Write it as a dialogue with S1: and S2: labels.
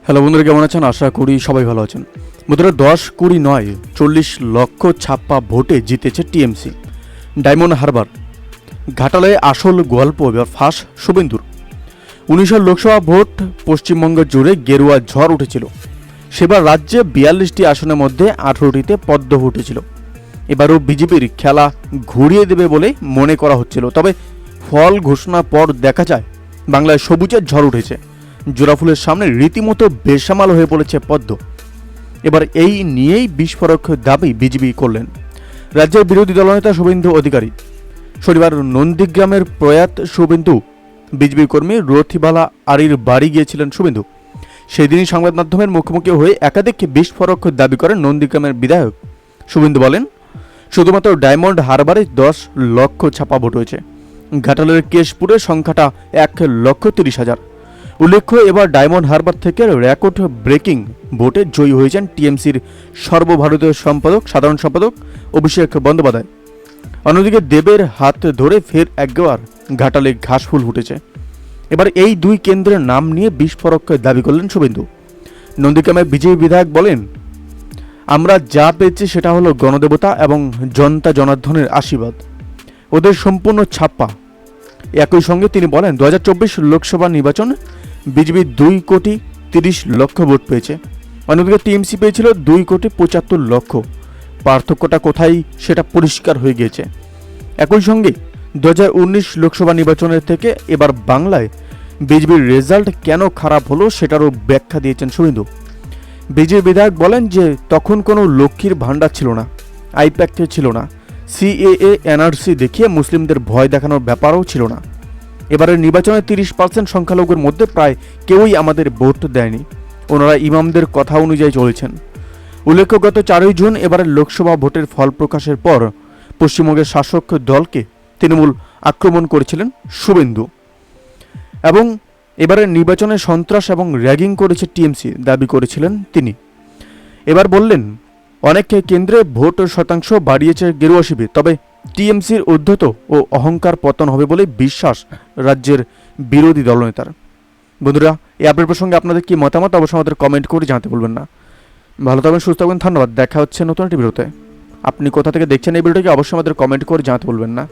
S1: Hello বন্ধুরা, কেমন আছেন? আশা করি সবাই ভালো আছেন। বন্ধুরা, 10-20 নয় 40 লক্ষ ছাপ্পা ভোটে জিতেছে টিএমসি। ডায়মন্ড হারবার ঘাটালে আসল গল্প এবার ফাঁস শুভেন্দুর। 19 লোকসভা ভোট পশ্চিমবঙ্গ জুড়ে গেরুয়া ঝড় উঠেছিল। সেবার রাজ্যে 42টি আসনের মধ্যে 18টিতে পদ্ম ফুটেছিল। এবারও বিজেপির খেলা ঘুরিয়ে দেবে বলে মনে করা হচ্ছিল, তবে ফল ঘোষণার পর দেখা যায় বাংলায় সবুজের ঝড় উঠেছে। জোড়াফুলের সামনে রীতিমতো বেসামাল হয়ে পড়েছে পদ্ম। এবার এই নিয়েই বিস্ফোরক দাবি বিজেপি করলেন রাজ্যের বিরোধী দলনেতা শুভেন্দু অধিকারী। শনিবার নন্দীগ্রামের প্রয়াত শুভেন্দু বিজেপি কর্মী রথিবালা আরির বাড়ি গিয়েছিলেন শুভেন্দু। সেদিনই সংবাদ মাধ্যমের মুখোমুখি হয়ে একাধিক বিস্ফোরক দাবি করেন নন্দীগ্রামের বিধায়ক। শুভেন্দু বলেন, শুধুমাত্র ডায়মন্ড হারবারে 10 লক্ষ ছাপা ভোট হয়েছে। ঘাটালের কেশপুরে সংখ্যাটা 1,30,000। উল্লেখ্য, এবার ডায়মন্ড হারবার থেকে রেকর্ড ব্রেকিং ভোটে জয়ী হয়েছেন টিএমসির সর্বভারতীয় সাধারণ সম্পাদক অভিষেক বন্দ্যোপাধ্যায়। অন্যদিকে দেবের হাত ধরে ফের একবার ঘাটালে ঘাসফুল ফুটেছে। এবার এই দুই কেন্দ্রের নাম নিয়ে বিস্ফোরক দাবি করলেন শুভেন্দু। নন্দীগ্রামের বিজেপি বিধায়ক বলেন, আমরা যা পেয়েছি সেটা হলো গণদেবতা এবং জনতা জনার্দনের আশীর্বাদ। ওদের সম্পূর্ণ ছাপ্পা। একই সঙ্গে তিনি বলেন, 2024 লোকসভা নির্বাচন বিজেপি 2,30,00,000 ভোট পেয়েছে। অন্যদিকে টিএমসি পেয়েছিল 2,75,00,000। পার্থক্যটা কোথায় সেটা পরিষ্কার হয়ে গিয়েছে। একই সঙ্গে 2019 লোকসভা নির্বাচনের থেকে এবার বাংলায় বিজেপির রেজাল্ট কেন খারাপ হলো সেটারও ব্যাখ্যা দিয়েছেন শুভেন্দু। বিজেপি বিধায়ক বলেন যে তখন কোনো লক্ষ্মীর ভাণ্ডার ছিল না, আইপ্যাক ছিল না, সিএএ এনআরসি দেখিয়ে মুসলিমদের ভয় দেখানোর ব্যাপারও ছিল না। এবারের নির্বাচনে 30% সংখ্যালঘুর মধ্যে প্রায় কেউই আমাদের ভোট দেয়নি। ওনারা ইমামদের কথা অনুযায়ী চলেছেন। উল্লেখ্য, গত 4 জুন এবারের লোকসভা ভোটের ফল প্রকাশের পর পশ্চিমবঙ্গের শাসক দলকে তৃণমূল আক্রমণ করেছিলেন শুভেন্দু এবং এবারের নির্বাচনে সন্ত্রাস এবং র্যাগিং করেছে টিএমসি দাবি করেছিলেন তিনি। এবার বললেন, অনেক কেন্দ্রে ভোট শতাংশ বাড়িয়েছে গেরুয়া শিবির, তবে টিএমসির উদ্ধত ও অহংকার পতন হবে বলে বিশ্বাস রাজ্যের বিরোধী দলনেতার। বন্ধুরা, এই আপডেট প্রসঙ্গে আপনাদের কি মতামত অবশ্যই আমাদের কমেন্ট করে জানাতে ভুলবেন না। ভালো থাকবেন, সুস্থ থাকবেন, ধন্যবাদ। দেখা হচ্ছে নতুন একটি ভিডিওতে। আপনি কোথা থেকে দেখছেন এই ভিডিওটিকে অবশ্যই আমাদের কমেন্ট করে জানাতে ভুলবেন না।